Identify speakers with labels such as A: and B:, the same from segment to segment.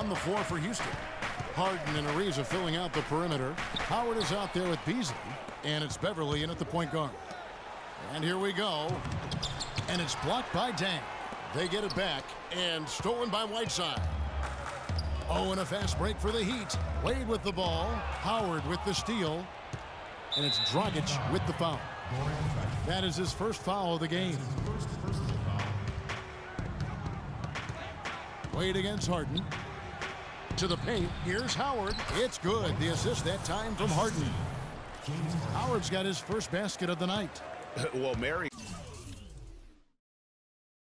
A: on the floor for Houston. Harden and Ariza filling out the perimeter. Howard is out there with Beasley. And it's Beverly in at the point guard. And here we go. And it's blocked by Dang. They get it back. And stolen by Whiteside. Oh, and a fast break for the Heat. Wade with the ball. Howard with the steal. And it's Dragic with the foul. That is his first foul of the game. Wade against Harden. To the paint. Here's Howard. It's good. The assist that time from Harden. Howard's got his first basket of the night.
B: Well, Merry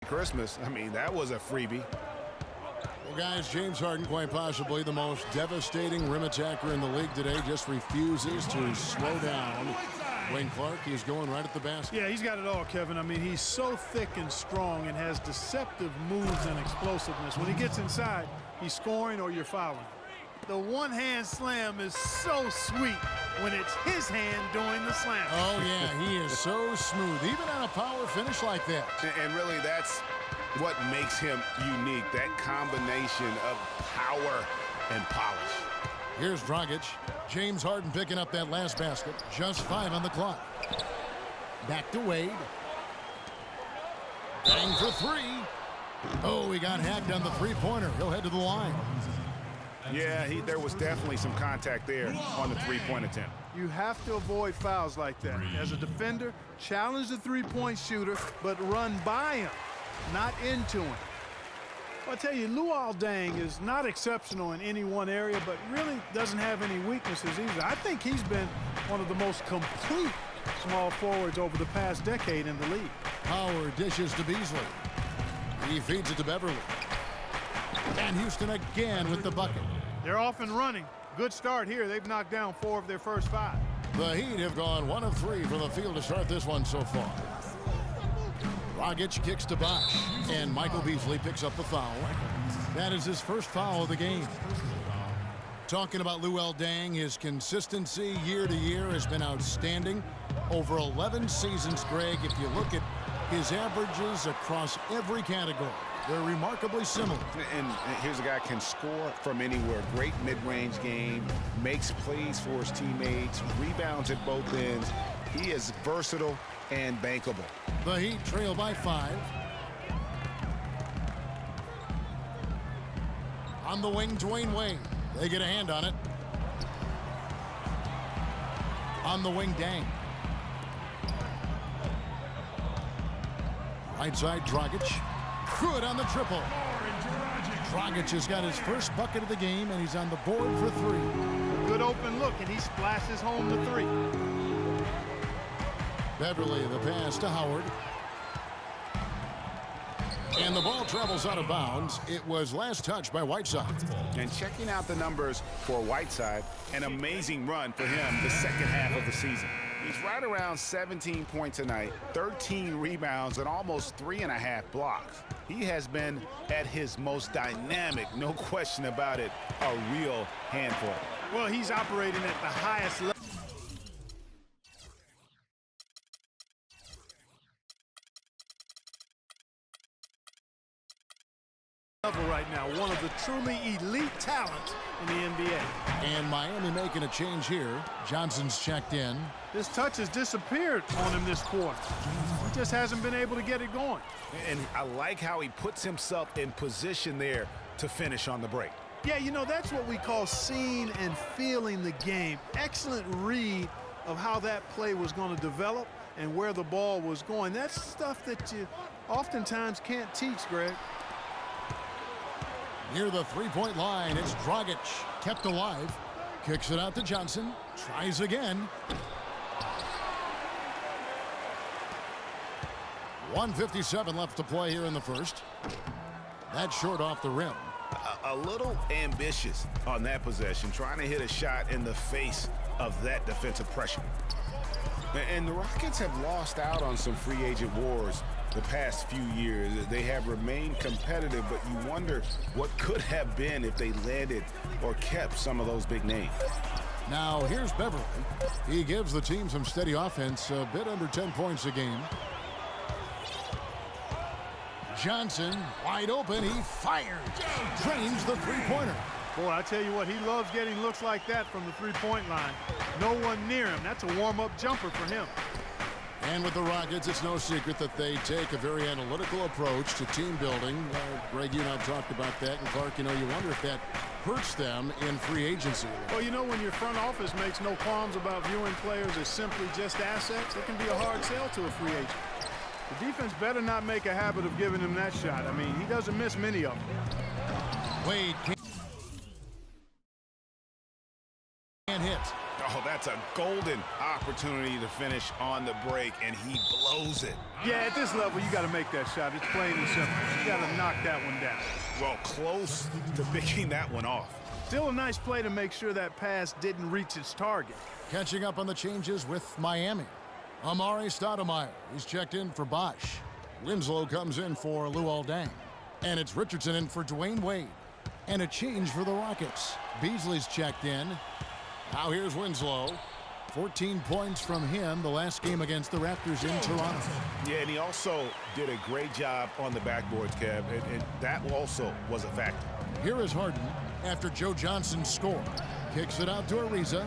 B: Christmas. I mean, that was a freebie.
A: Well, guys, James Harden, quite possibly the most devastating rim attacker in the league today, just refuses to slow down. Wayne Clark, he's going right at the basket.
C: Yeah, he's got it all, Kevin. I mean, he's so thick and strong and has deceptive moves and explosiveness. When he gets inside, he's scoring or you're fouling. The one-hand slam is so sweet when it's his hand doing the slam.
A: Oh, yeah, he is so smooth, even on a power finish like that.
B: And really, that's what makes him unique, that combination of power and polish.
A: Here's Dragic. James Harden picking up that last basket. Just 5 on the clock. Back to Wade. Bang for 3. Oh, he got hacked on the three-pointer. He'll head to the line.
B: Yeah, there was definitely some contact there on the three-point attempt.
C: You have to avoid fouls like that. As a defender, challenge the three-point shooter, but run by him, not into him. Well, I tell you, Luol Deng is not exceptional in any one area, but really doesn't have any weaknesses either. I think he's been one of the most complete small forwards over the past decade in the league.
A: Howard dishes to Beasley. He feeds it to Beverly. And Houston again with the bucket.
C: They're off and running. Good start here. They've knocked down 4 of their first 5.
A: The Heat have gone 1 of 3 from the field to start this one so far. Dragic kicks to Bosh, and Michael Beasley picks up the foul. That is his first foul of the game. Talking about Luol Deng, his consistency year to year has been outstanding. Over 11 seasons, Greg, if you look at his averages across every category, they're remarkably similar.
B: And here's a guy can score from anywhere. Great mid-range game, makes plays for his teammates, rebounds at both ends. He is versatile and bankable.
A: The Heat trail by 5. On the wing, Dwayne Wade. They get a hand on it. On the wing, Dang. Right side, Dragic. Good on the triple. Dragic has got his first bucket of the game, and he's on the board for 3.
C: Good open look, and he splashes home the 3.
A: Beverly, the pass to Howard. And the ball travels out of bounds. It was last touched by Whiteside.
B: And checking out the numbers for Whiteside, an amazing run for him the second half of the season. He's right around 17 points a night, 13 rebounds, and almost 3.5 blocks. He has been at his most dynamic, no question about it, a real handful.
C: Well, he's operating at the highest level. Right now, one of the truly elite talents in the NBA.
A: And Miami making a change here. Johnson's checked in.
C: His touch has disappeared on him this quarter. He just hasn't been able to get it going.
B: And I like how he puts himself in position there to finish on the break.
C: Yeah, you know, that's what we call seeing and feeling the game. Excellent read of how that play was going to develop and where the ball was going. That's stuff that you oftentimes can't teach, Greg.
A: Near the three-point line, it's Dragic, kept alive. Kicks it out to Johnson. Tries again. 1:57 left to play here in the first. That's short off the rim.
B: A little ambitious on that possession, trying to hit a shot in the face of that defensive pressure. And the Rockets have lost out on some free agent wars the past few years. They have remained competitive, but you wonder what could have been if they landed or kept some of those big names.
A: Now here's Beverly. He gives the team some steady offense, a bit under 10 points a game. Johnson wide open. He fires. Drains the three-pointer.
C: Boy, I tell you what, he loves getting looks like that from the three-point line. No one near him. That's a warm-up jumper for him.
A: And with the Rockets, it's no secret that they take a very analytical approach to team building. Greg, you and I talked about that. And Clark, you wonder if that hurts them in free agency.
C: Well, when your front office makes no qualms about viewing players as simply just assets, it can be a hard sell to a free agent. The defense better not make a habit of giving him that shot. I mean, he doesn't miss many of them.
A: Wade can't hit.
B: Oh, that's a golden opportunity to finish on the break, and he blows it.
C: Yeah, at this level, you got to make that shot. It's plain and simple. You got to knock that one down.
B: Well, close to picking that one off.
C: Still a nice play to make sure that pass didn't reach its target.
A: Catching up on the changes with Miami. Amari Stoudemire. He's checked in for Bosch. Winslow comes in for Luol Deng. And it's Richardson in for Dwayne Wade. And a change for the Rockets. Beasley's checked in. Now here's Winslow. 14 points from him the last game against the Raptors in Toronto.
B: Yeah, and he also did a great job on the backboards, Kev, and that also was a factor.
A: Here is Harden after Joe Johnson scored. Kicks it out to Ariza.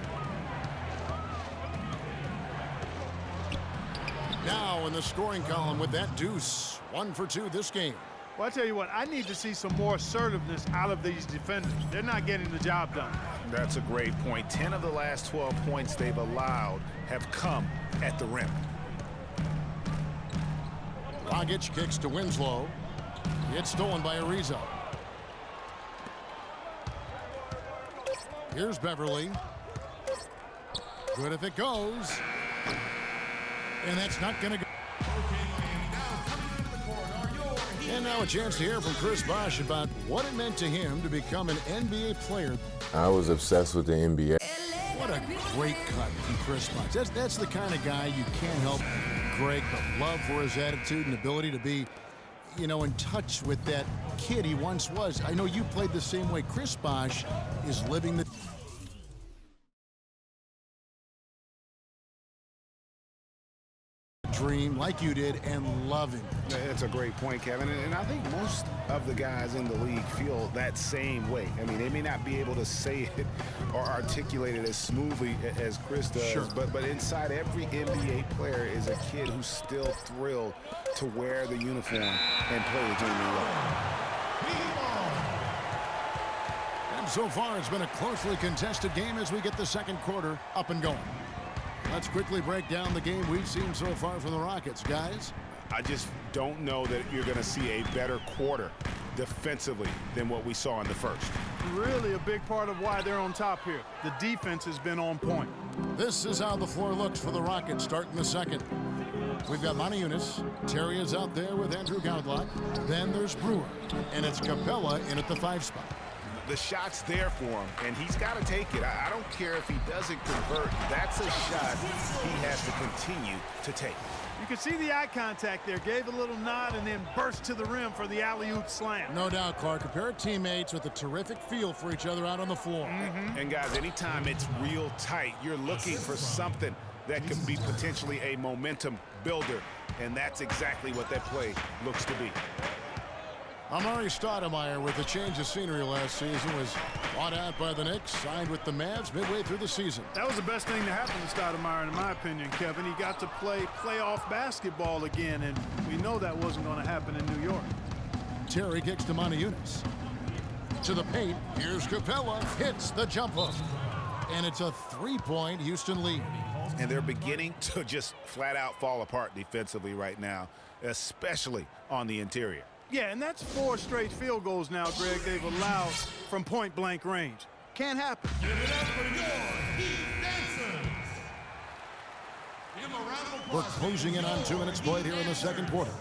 A: Now in the scoring column with that deuce. 1 for 2 this game.
C: Well, I tell you what, I need to see some more assertiveness out of these defenders. They're not getting the job done.
B: That's a great point. 10 of the last 12 points they've allowed have come at the rim.
A: Dragic kicks to Winslow. It's stolen by Ariza. Here's Beverly. Good if it goes. And that's not going to go. And now a chance to hear from Chris Bosh about what it meant to him to become an NBA player.
D: I was obsessed with the NBA.
A: What a great cut from Chris Bosh. That's the kind of guy you can't help, Greg, but love for his attitude and ability to be, in touch with that kid he once was. I know you played the same way. Chris Bosh is living the dream like you did and loving it.
B: That's a great point, Kevin. And I think most of the guys in the league feel that same way. I mean, they may not be able to say it or articulate it as smoothly as Chris does,
A: sure.
B: but inside every NBA player is a kid who's still thrilled to wear the uniform and play the game they love.
A: And so far, it's been a closely contested game as we get the second quarter up and going. Let's quickly break down the game we've seen so far from the Rockets, guys.
B: I just don't know that you're going to see a better quarter defensively than what we saw in the first.
C: Really a big part of why they're on top here. The defense has been on point.
A: This is how the floor looks for the Rockets starting the second. We've got Moniunas. Terry is out there with Andrew Godlock. Then there's Brewer. And it's Capella in at the 5 spot.
B: The shot's there for him, and he's got to take it. I don't care if he doesn't convert. That's a shot he has to continue to take.
C: You can see the eye contact there. Gave a little nod and then burst to the rim for the alley-oop slam.
A: No doubt, Clark. A pair of teammates with a terrific feel for each other out on the floor.
B: And, guys, anytime it's real tight, you're looking for something that could be potentially a momentum builder, and that's exactly what that play looks to be.
A: Amari Stoudemire, with the change of scenery last season, was bought out by the Knicks, signed with the Mavs midway through the season.
C: That was the best thing to happen to Stoudemire, in my opinion, Kevin. He got to play playoff basketball again, and we know that wasn't going to happen in New York.
A: Terry kicks to Moniunas. To the paint. Here's Capella. Hits the jump hook. And it's a 3-point Houston lead.
B: And they're beginning to just flat out fall apart defensively right now, especially on the interior.
C: Yeah, and that's 4 straight field goals now, Greg, they've allowed from point-blank range. Can't happen.
A: We're closing in on 2 minutes played here in the second quarter.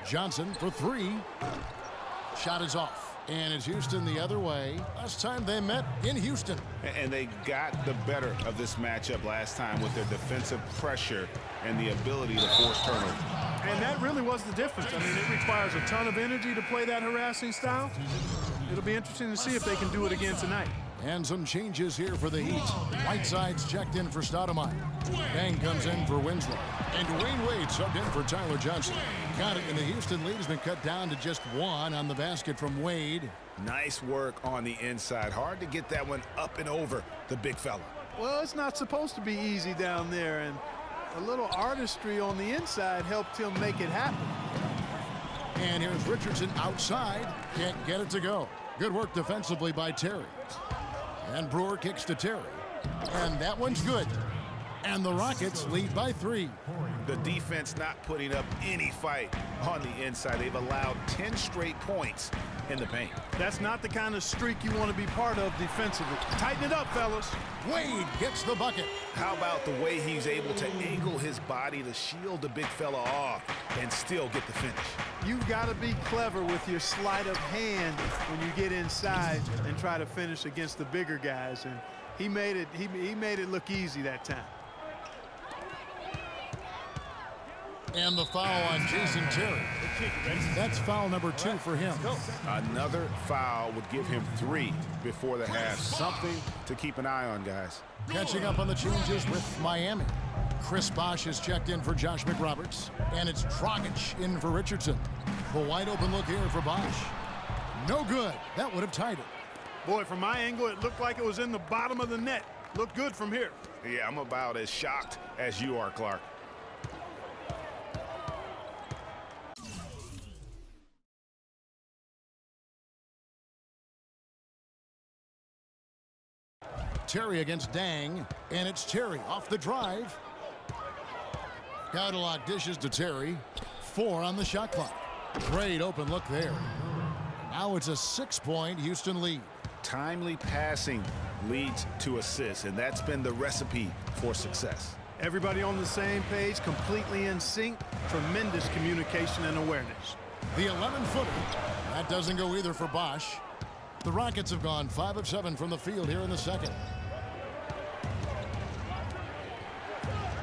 A: Johnson for 3. Shot is off. And it's Houston the other way. Last time they met in Houston.
B: And they got the better of this matchup last time with their defensive pressure and the ability to force turnovers.
C: And that really was the difference. I mean, it requires a ton of energy to play that harassing style. It'll be interesting to see if they can do it again tonight.
A: And some changes here for the Heat. Whiteside's checked in for Stoudemire. Dang comes in for Winslow. And Dwayne Wade subbed in for Tyler Johnson. Got it, and the Houston lead has been cut down to just 1 on the basket from Wade.
B: Nice work on the inside. Hard to get that one up and over the big fella.
C: Well, it's not supposed to be easy down there, and a little artistry on the inside helped him make it happen.
A: And here's Richardson outside. Can't get it to go. Good work defensively by Terry. And Brewer kicks to Terry. And that one's good. And the Rockets lead by 3.
B: The defense not putting up any fight on the inside. They've allowed 10 straight points in the paint.
C: That's not the kind of streak you want to be part of defensively. Tighten it up, fellas.
A: Wade gets the bucket.
B: How about the way he's able to angle his body to shield the big fella off and still get the finish?
C: You've got to be clever with your sleight of hand when you get inside and try to finish against the bigger guys. And he made it look easy that time.
A: And the foul on Jason Terry. That's foul number 2 for him.
B: Another foul would give him 3 before the half. Something to keep an eye on, guys.
A: Catching up on the changes with Miami. Chris Bosh is checked in for Josh McRoberts. And it's Dragic in for Richardson. The wide open look here for Bosh. No good. That would have tied it.
C: Boy, from my angle, it looked like it was in the bottom of the net. Looked good from here.
B: Yeah, I'm about as shocked as you are, Clark.
A: Terry against Dang, and it's Terry off the drive. Gaudelot dishes to Terry. 4 on the shot clock. Great open look there. Now it's a 6-point Houston lead.
B: Timely passing leads to assists, and that's been the recipe for success.
C: Everybody on the same page, completely in sync. Tremendous communication and awareness.
A: The 11-footer. That doesn't go either for Bosh. The Rockets have gone 5 of 7 from the field here in the second.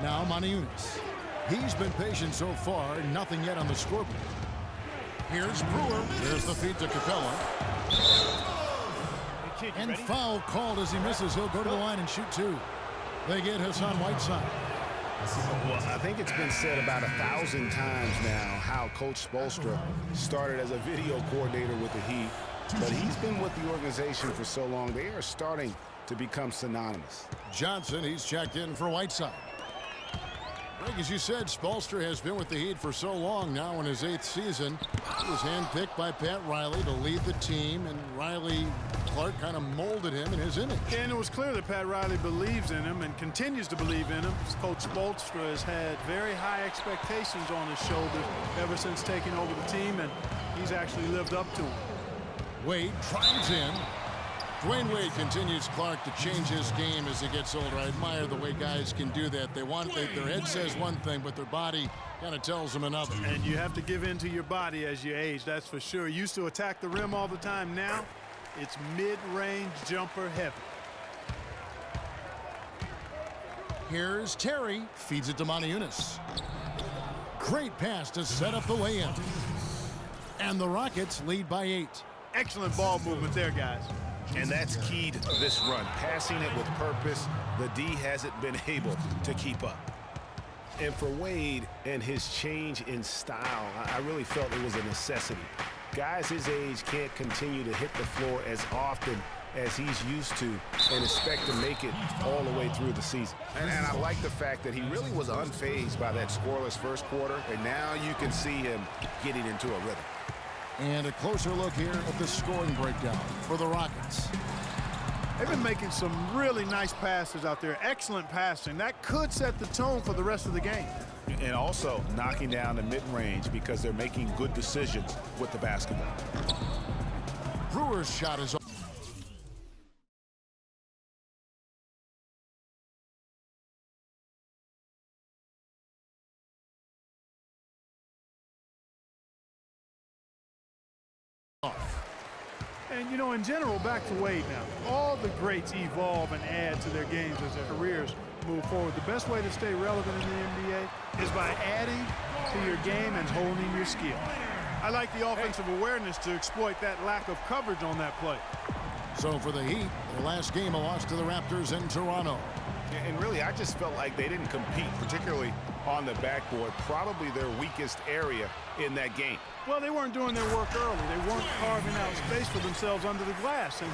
A: Now Moniunas. He's been patient so far. Nothing yet on the scoreboard. Here's Brewer. There's the feed to Capella. And foul called as he misses. He'll go to the line and shoot 2. They get Hassan Whiteside.
B: Well, I think it's been said about 1,000 times now how Coach Spoelstra started as a video coordinator with the Heat, but he's been with the organization for so long, they are starting to become synonymous.
A: Johnson, he's checked in for Whiteside. Greg, as you said, Spoelstra has been with the Heat for so long now in his 8th season. He was handpicked by Pat Riley to lead the team, and Clark kind of molded him in his image.
C: And it was clear that Pat Riley believes in him and continues to believe in him. Coach Spoelstra has had very high expectations on his shoulders ever since taking over the team, and he's actually lived up to them.
A: Wade drives in. Dwayne Wade continues Clark to change his game as he gets older. I admire the way guys can do that. Their head says one thing, but their body kind of tells them another.
C: And you have to give in to your body as you age, that's for sure. Used to attack the rim all the time. Now it's mid-range jumper heavy.
A: Here's Terry. Feeds it to Moniunas. Great pass to set up the lay-in. And the Rockets lead by 8.
C: Excellent ball movement there, guys.
B: And that's key to this run. Passing it with purpose, the D hasn't been able to keep up. And for Wade and his change in style, I really felt it was a necessity. Guys his age can't continue to hit the floor as often as he's used to and expect to make it all the way through the season. And I like the fact that he really was unfazed by that scoreless first quarter, and now you can see him getting into a rhythm.
A: And a closer look here at the scoring breakdown for the Rockets.
C: They've been making some really nice passes out there. Excellent passing. That could set the tone for the rest of the game.
B: And also knocking down the mid-range because they're making good decisions with the basketball.
A: Brewer's shot is off.
C: And, you know, in general, back to Wade now. All the greats evolve and add to their games as their careers move forward. The best way to stay relevant in the NBA is by adding to your game and honing your skill. I like the offensive awareness to exploit that lack of coverage on that play.
A: So for the Heat, their last game a loss to the Raptors in Toronto.
B: And really, I just felt like they didn't compete, particularly on the backboard, probably their weakest area in that game.
C: Well, they weren't doing their work early. They weren't carving out space for themselves under the glass. And